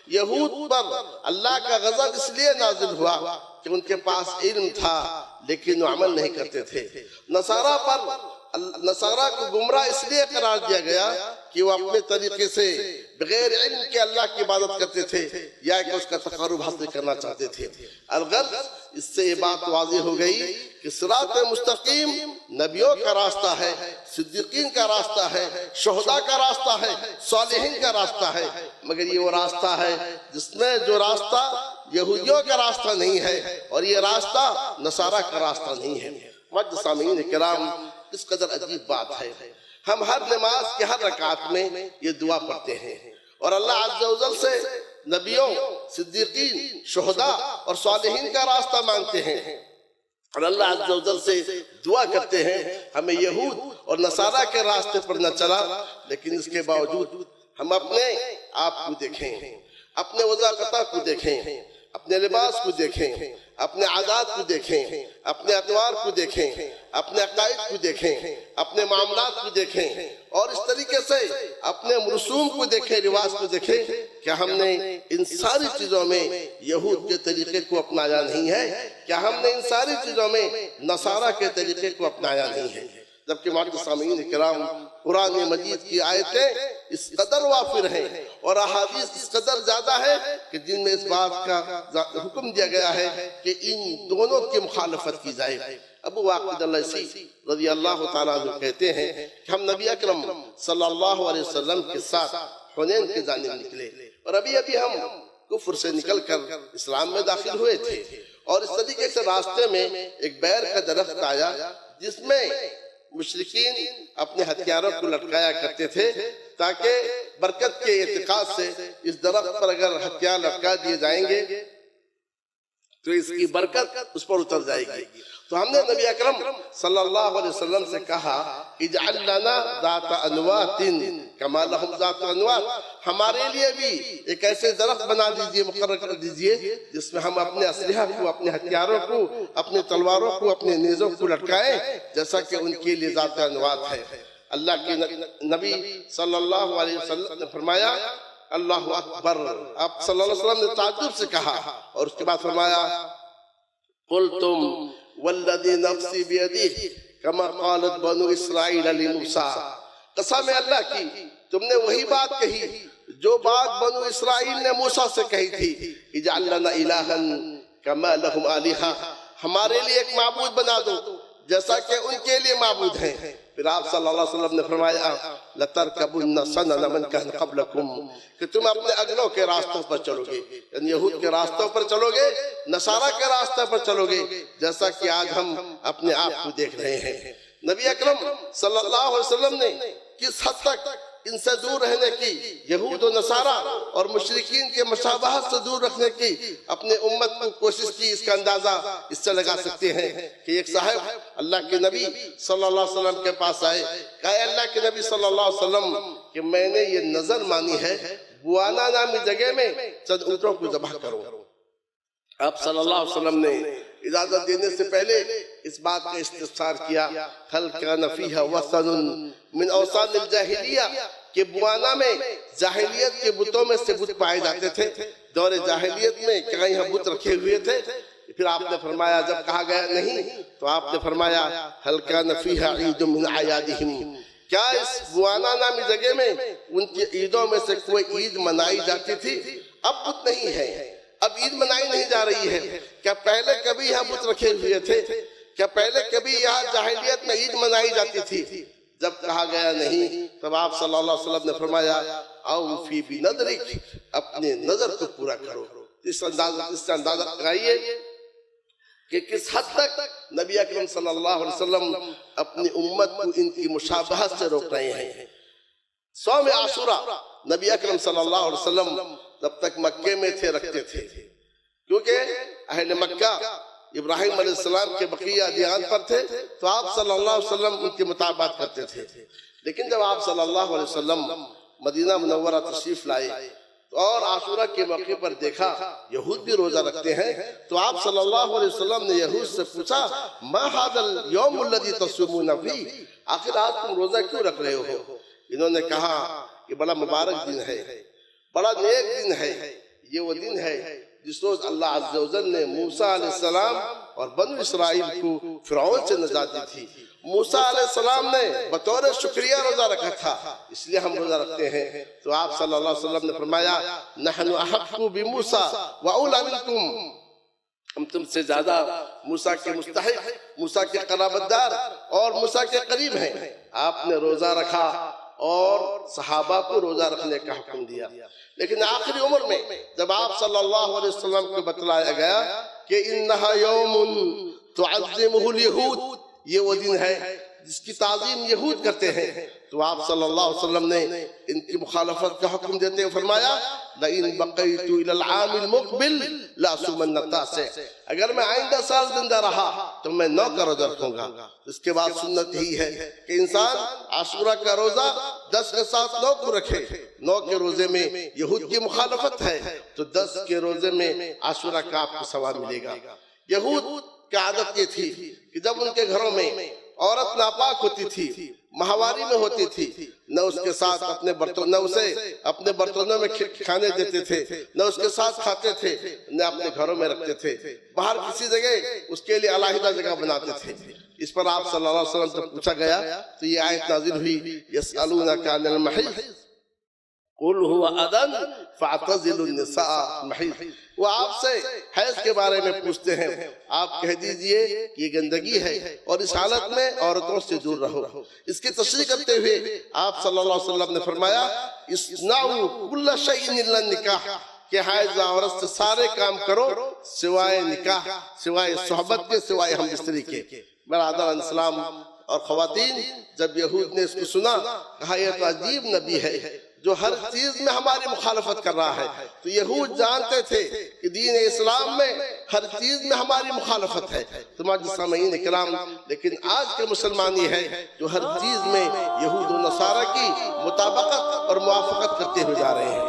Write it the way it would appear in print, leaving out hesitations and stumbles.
یہود پر اللہ کا غضب اس لیے نازل ہوا کہ ان کے پاس علم تھا لیکن وہ عمل نہیں کرتے تھے۔ نصارہ کو گمراہ اس لیے قرار دیا گیا کہ وہ اپنے طریقے سے بغیر علم کے اللہ کی عبادت کرتے تھے یا کہ اس کا تقرب حاصل کرنا چاہتے تھے۔ الغرض اس سے یہ بات واضح ہو گئی کہ صراط مستقیم نبیوں کا راستہ ہے، صدیقین کا راستہ ہے، شہداء کا راستہ ہے، صالحین کا راستہ ہے، مگر یہ وہ راستہ ہے جس میں جو راستہ یہودیوں کا راستہ نہیں ہے اور یہ راستہ نصارہ کا راستہ نہیں ہے۔ معزز سامعین کرام، اس قدر عجیب بات ہے، ہم ہر نماز کے ہر رکعت میں یہ دعا پڑھتے ہیں اور اللہ عز و جل سے نبیوں، صدیقین، شہداء اور صالحین کا راستہ مانگتے ہیں اور اللہ عز و جل سے دعا کرتے ہیں ہمیں یہود اور نصارہ کے راستے پر نہ چلا۔ لیکن اس کے باوجود ہم اپنے آپ کو دیکھیں، اپنے وضاقتہ کو دیکھیں، اپنے لباس کو دیکھیں، اپنے عادات کو دیکھیں، اپنے اطوار کو دیکھیں، اپنے عقائد کو دیکھیں، اپنے معاملات کو دیکھیں اور اس طریقے سے اپنے رسوم کو دیکھیں، رواج کو دیکھیں کہ ہم نے ان ساری چیزوں میں یہود کے طریقے کو اپنایا نہیں ہے، کیا ہم نے ان ساری چیزوں میں نصارہ کے طریقے کو اپنایا نہیں ہے۔ جبکہ معزز سامعین کرام، قرآن مجید کی آیتیں اس قدر وافر ہیں اور احادیث اس قدر زیادہ ہے کہ جن میں اس بات کا حکم دیا گیا ہے کہ ان دونوں کی مخالفت کی جائے۔ ابو واقد اللیثی رضی اللہ تعالیٰ عنہ کہتے ہیں کہ ہم نبی اکرم صلی اللہ علیہ وسلم کے ساتھ حنین کی جانب نکلے اور ابھی ہم کفر سے نکل کر اسلام میں داخل ہوئے تھے اور اس طریقے سے راستے میں ایک بیر کا درخت آیا جس میں مشرکین اپنے ہتھیاروں کو لٹکایا کرتے تھے تاکہ برکت کے اعتقاد سے اس درخت پر اگر ہتھیار لٹکا دیے جائیں گے تو اس کی برکت اس پر اتر جائے گی۔ تو ہم نے نبی اکرم صلی اللہ علیہ وسلم سے کہا اجعل لنا ذات انوات کما لهم ذات انوات، ہمارے لیے بھی ایک ایسے درخت بنا دیجئے، مقرر کر دیجئے جس میں ہم اپنے اسلحہ کو، اپنے ہتھیاروں کو، اپنے تلواروں کو، اپنے نیزوں کو لٹکائیں جیسا کہ ان کے لیے ذات انوات ہے۔ اللہ کے نبی صلی اللہ علیہ وسلم نے فرمایا اللہ اکبر، آپ صلی اللہ علیہ وسلم نے تعجب سے کہا اور اس کے بعد فرمایا قلتم والذی نفسی بیدیہ کما قالت بنو اسرائیل لموسیٰ، قسم اللہ کی تم نے وہی بات کہی جو بات بنو اسرائیل نے موسیٰ سے کہی تھی اجعل لنا الہا کما لہم آلہہ، ہمارے لیے ایک معبود بنا دو جیسا کہ ان کے لیے معبود ہیں۔ پھر آپ صلی اللہ علیہ وسلم نے فرمایا لَتَرْكَبُنَّ سَنَنَ مَنْ كَانَ قَبْلَكُمْ، کہ تم اپنے اگلوں کے راستوں پر چلو گے، یعنی یہود کے راستوں پر چلو گے، نصارہ کے راستوں پر چلو گے، جیسا کہ آج ہم اپنے آپ کو دیکھ رہے ہیں۔ نبی اکرم صلی اللہ علیہ وسلم نے کس حد تک ان سے دور رہنے کی، یہود و نصارہ اور مشرکین کے مشابہت سے دور رکھنے کی اپنے امت کو کوشش کی، اس کا اندازہ اس سے لگا سکتے ہیں کہ ایک صاحب اللہ کے نبی صلی اللہ علیہ وسلم کے پاس آئے، کہا اے اللہ کے نبی صلی اللہ علیہ وسلم کہ میں نے یہ نظر مانی ہے بوانا نامی جگہ میں چند اونٹوں کو ذبح کروں۔ آپ صلی اللہ علیہ وسلم نے اجازت دینے سے پہلے اس بات کا استفسار کیا هل كان فيها وثن من اوثان الجاہلیہ، کہ بوانا میں جاہلیت کے بتوں میں سے بت پائے جاتے تھے، دور جاہلیت میں کیا یہاں بت رکھے ہوئے تھے؟ پھر آپ نے فرمایا جب کہا گیا نہیں تو آپ نے فرمایا هل كان فيها عيد من اعيادهم، کیا اس بوانا نامی جگہ میں ان کی عیدوں میں سے کوئی عید منائی جاتی تھی؟ اب بت نہیں ہے، اب عید منائی نہیں جا رہی ہے۔ کیا پہلے کبھی یہاں بت رکھے ہوئے تھے؟ کیا پہلے کبھی یہاں جاہلیت میں عید منائی جاتی تھی؟ جب کہا گیا نہیں تب آپ صلی اللہ علیہ وسلم نے فرمایا اوفی بنذرک، اپنے نظر کو پورا کرو۔ اس سے اندازہ لگائیے کہ کس حد تک نبی اکرم صلی اللہ علیہ وسلم اپنی امت کو ان کی مشابہت سے روک رہے ہیں۔ صوم عاشورہ نبی اکرم صلی اللہ علیہ وسلم جب تک مکے میں تھے رکھتے تھے، کیونکہ اہل مکہ ابراہیم علیہ السلام کے بقیہ ادیان پر تھے تو آپ صلی اللہ علیہ وسلم ان کے مطابقت کرتے تھے۔ لیکن جب آپ صلی اللہ علیہ وسلم مدینہ منورہ تشریف لائے اور عاشورہ کے موقع پر دیکھا یہود بھی روزہ رکھتے ہیں تو آپ صلی اللہ علیہ وسلم نے یہود سے پوچھا ما ھذا اليوم الذی تصومون فیہ، آخر آج تم روزہ کیوں رکھ رہے ہو؟ انہوں نے کہا کہ بڑا مبارک دن ہے، بڑا نیک دن ہے، یہ وہ دن ہے جس روز اللہ عز و جل نے موسیٰ علیہ السلام اور بنو اسرائیل کو فرعون سے نجات دی تھی۔ موسیٰ علیہ السلام نے بطور شکریہ روزہ رکھا تھا، اس لیے ہم روزہ رکھتے ہیں۔ تو آپ صلی اللہ علیہ وسلم نے فرمایا نحن احق بموسیٰ واولی منکم، ہم تم سے زیادہ موسیٰ کے مستحق، موسیٰ کے قرابت دار اور موسیٰ کے قریب ہیں۔ آپ نے روزہ رکھا اور صحابہ کو روزہ رکھنے کا حکم دیا، لیکن آخری عمر میں جب آپ صلی اللہ علیہ وسلم کو بتلایا گیا کہ انہا یوم تعظمہ الیہود، یہ وہ دن ہے جس کی تعظیم یہود کرتے ہیں، تو آپ صلی اللہ علیہ وسلم نے ان کی مخالفت کا حکم دیتے ہوئے فرمایا لَإِن بَقَيْتُ إِلَى الْعَامِ الْمُقْبِلِ لَأَصُومَنَّ التَّاسِعَ، اگر میں آئندہ سال زندہ رہا تو میں 9 کا روزہ رکھوں گا۔ اس کے بعد سنت ہی ہے کہ انسان عاشورہ کا روزہ 10 کے ساتھ 9 کو رکھے۔ 9 کے روزے میں یہود کی مخالفت ہے تو 10 کے روزے میں عاشورہ کا آپ کو ثواب ملے گا۔ یہود کی عادت یہ تھی کہ جب ان کے گھروں میں عورت ناپاک ہوتی تھی، ماہواری میں ہوتی تھی، نہ اس کے ساتھ نہ اسے اپنے برتنوں میں کھانے دیتے تھے، نہ اس کے ساتھ کھاتے تھے، نہ اپنے گھروں میں رکھتے تھے، باہر کسی جگہ اس کے لیے علیحدہ جگہ بناتے تھے۔ اس پر آپ صلی اللہ علیہ وسلم سے پوچھا گیا تو یہ آیت نازل ہوئی یسألونک عن المحیض قل هو اذى فاعتزلوا النساء محیض، وہ آپ سے حیض کے بارے میں پوچھتے ہیں، آپ کہہ دیجئے کہ یہ گندگی ہے اور اس حالت میں عورتوں سے دور رہو۔ اس کی تشریح کرتے ہوئے آپ صلی اللہ علیہ وسلم نے فرمایا اصنعوا کل شیء الا النکاح، کہ حائض عورت سے سارے کام کرو سوائے نکاح، سوائے صحبت کے، سوائے ہم بستری کے۔ برادران اسلام اور خواتین، جب یہود نے اس کو سنا کہا یہ تو عجیب نبی ہے جو ہر چیز میں ہماری مخالفت کر رہا ہے۔ تو یہود جانتے تھے کہ دین اسلام میں ہر چیز میں ہماری مخالفت ہے۔ تمہارے سامعین اکرام، لیکن آج کے مسلمان یہ ہے جو ہر چیز میں یہود و نصارہ کی مطابقت اور موافقت کرتے ہوئے جا رہے ہیں۔